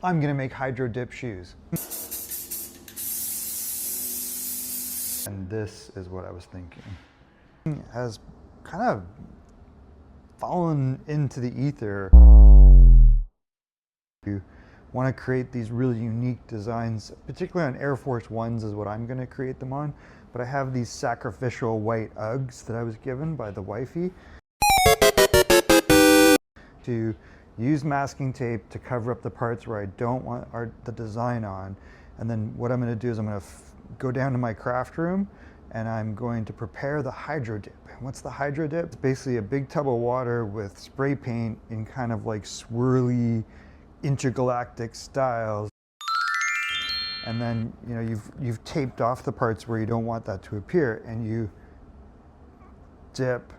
I'm gonna make hydro dip shoes. And this is what I was thinking. It has kind of fallen into the ether. You want to create these really unique designs, particularly on Air Force Ones is what I'm going to create them on. But I have these sacrificial white Uggs that I was given by the wifey to use masking tape to cover up the parts where I don't want the design on. And then what I'm going to do is I'm going to go down to my craft room and I'm going to prepare the hydro dip. And what's the hydro dip? It's basically a big tub of water with spray paint in kind of like swirly intergalactic styles. And then, you know, you've taped off the parts where you don't want that to appear, and you dip.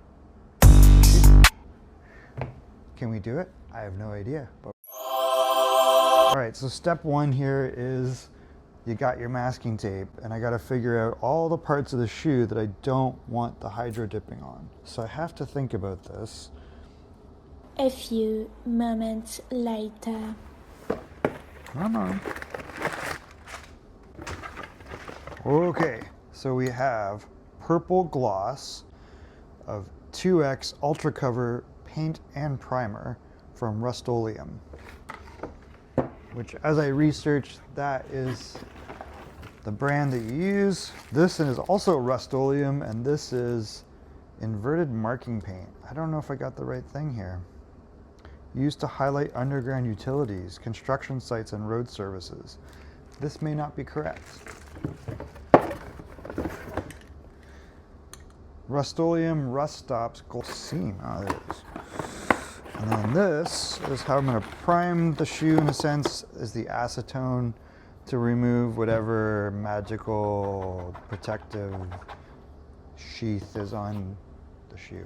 Can we do it? I have no idea. But... All right, so step one here is you got your masking tape, and I got to figure out all the parts of the shoe that I don't want the hydro dipping on. So I have to think about this. A few moments later. Come on. Okay, so we have purple gloss of 2X Ultra Cover paint and primer from Rust-Oleum, which, as I researched, that is the brand that you use. This is also Rust-Oleum, and this is inverted marking paint. I don't know if I got the right thing here. Used to highlight underground utilities, construction sites, and road services. This may not be correct. Rust-Oleum rust stops gold seam. Ah, there it is. And then this is how I'm going to prime the shoe, in a sense, is the acetone to remove whatever magical protective sheath is on the shoe.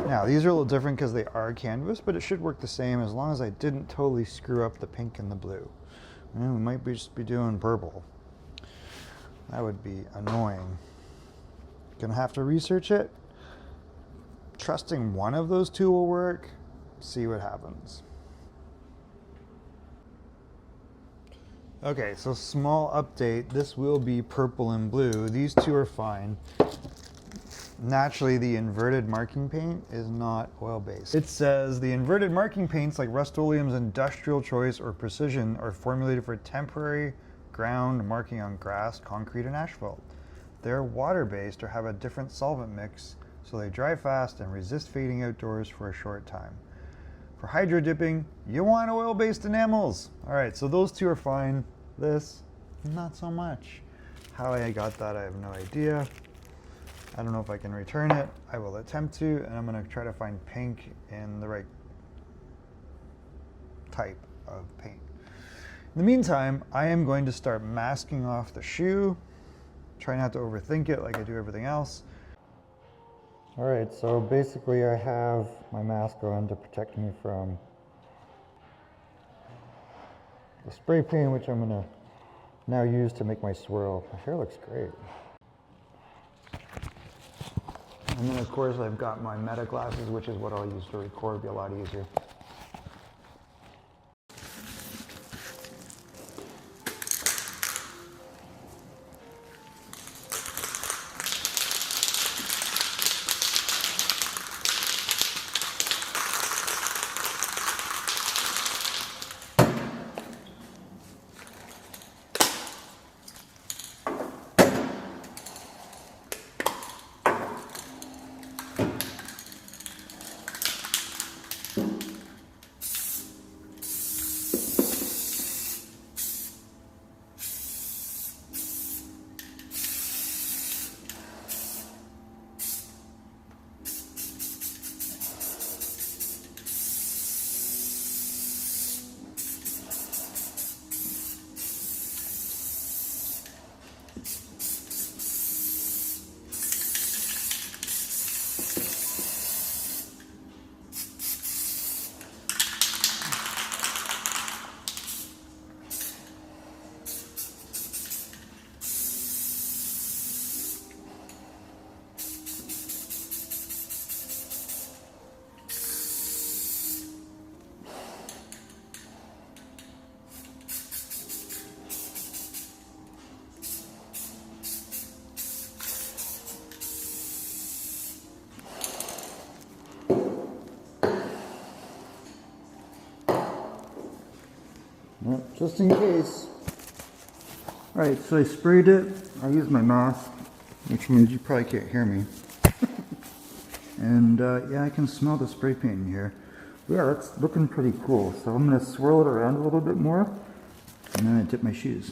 Now, these are a little different because they are canvas, but it should work the same as long as I didn't totally screw up the pink and the blue. We might just be doing purple. That would be annoying. Gonna have to research it. Trusting one of those two will work. See what happens. Okay, so small update. This will be purple and blue. These two are fine. Naturally, the inverted marking paint is not oil-based. It says the inverted marking paints like Rust-Oleum's Industrial Choice or Precision are formulated for temporary ground marking on grass, concrete, and asphalt. They're water-based or have a different solvent mix, so they dry fast and resist fading outdoors for a short time. For hydro dipping, you want oil-based enamels. All right, so those two are fine. This, not so much. How I got that, I have no idea. I don't know if I can return it. I will attempt to, and I'm going to try to find pink in the right type of paint. In the meantime, I am going to start masking off the shoe. Try not to overthink it like I do everything else. All right, so basically I have my mask on to protect me from the spray paint, which I'm going to now use to make my swirl. My hair looks great. And then, of course, I've got my meta glasses, which is what I'll use to record. It'll be a lot easier. Yep, just in case. Alright, so I sprayed it. I used my mask, which means you probably can't hear me. And yeah, I can smell the spray paint in here. Yeah, that's looking pretty cool. So I'm going to swirl it around a little bit more, and then I dip my shoes.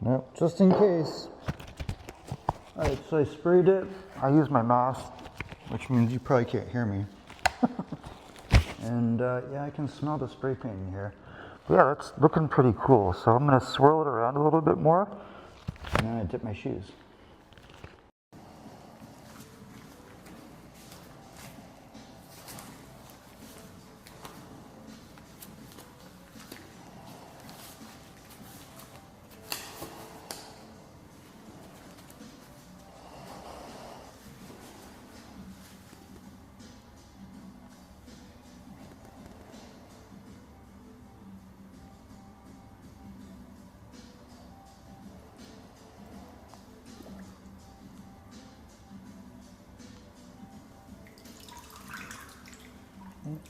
Nope, just in case. Alright, so I sprayed it. I used my mask, which means you probably can't hear me. And yeah, I can smell the spray paint in here. Yeah, that's looking pretty cool. So I'm going to swirl it around a little bit more, and then I dip my shoes.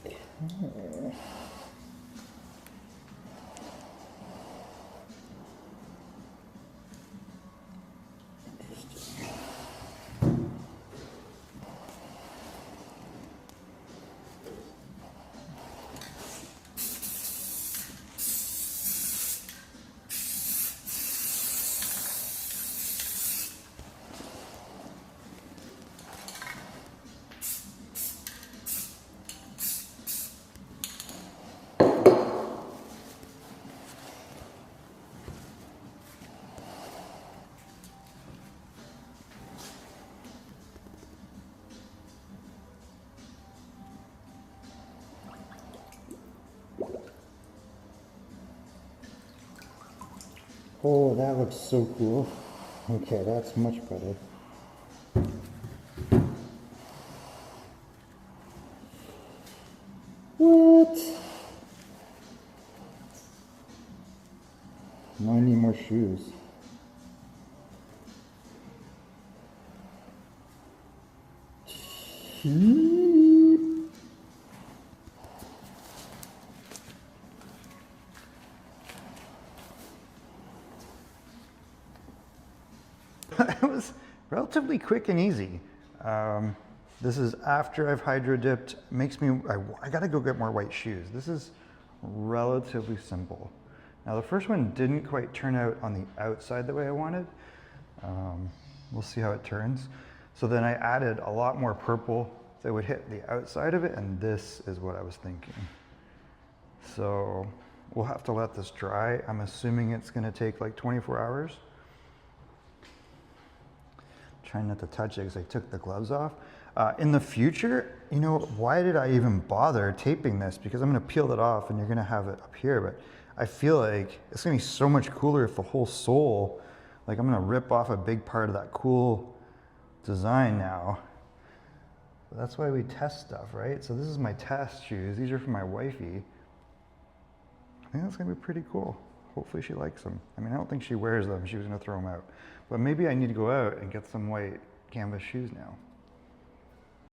Okay. Oh, that looks so cool. Okay, that's much better. What? Now I need more shoes. It was relatively quick and easy. This is after I've hydro dipped. Makes me, I gotta go get more white shoes. This is relatively simple. Now the first one didn't quite turn out on the outside the way I wanted. We'll see how it turns. So then I added a lot more purple that would hit the outside of it, and this is what I was thinking. So we'll have to let this dry. I'm assuming it's gonna take like 24 hours. Trying not to touch it because I took the gloves off. In the future, you know, why did I even bother taping this? Because I'm gonna peel it off and you're gonna have it up here, but I feel like it's gonna be so much cooler if the whole sole, like I'm gonna rip off a big part of that cool design now. But that's why we test stuff, right? So this is my test shoes. These are for my wifey. I think that's gonna be pretty cool. Hopefully she likes them. I mean, I don't think she wears them. She was gonna throw them out. But maybe I need to go out and get some white canvas shoes now.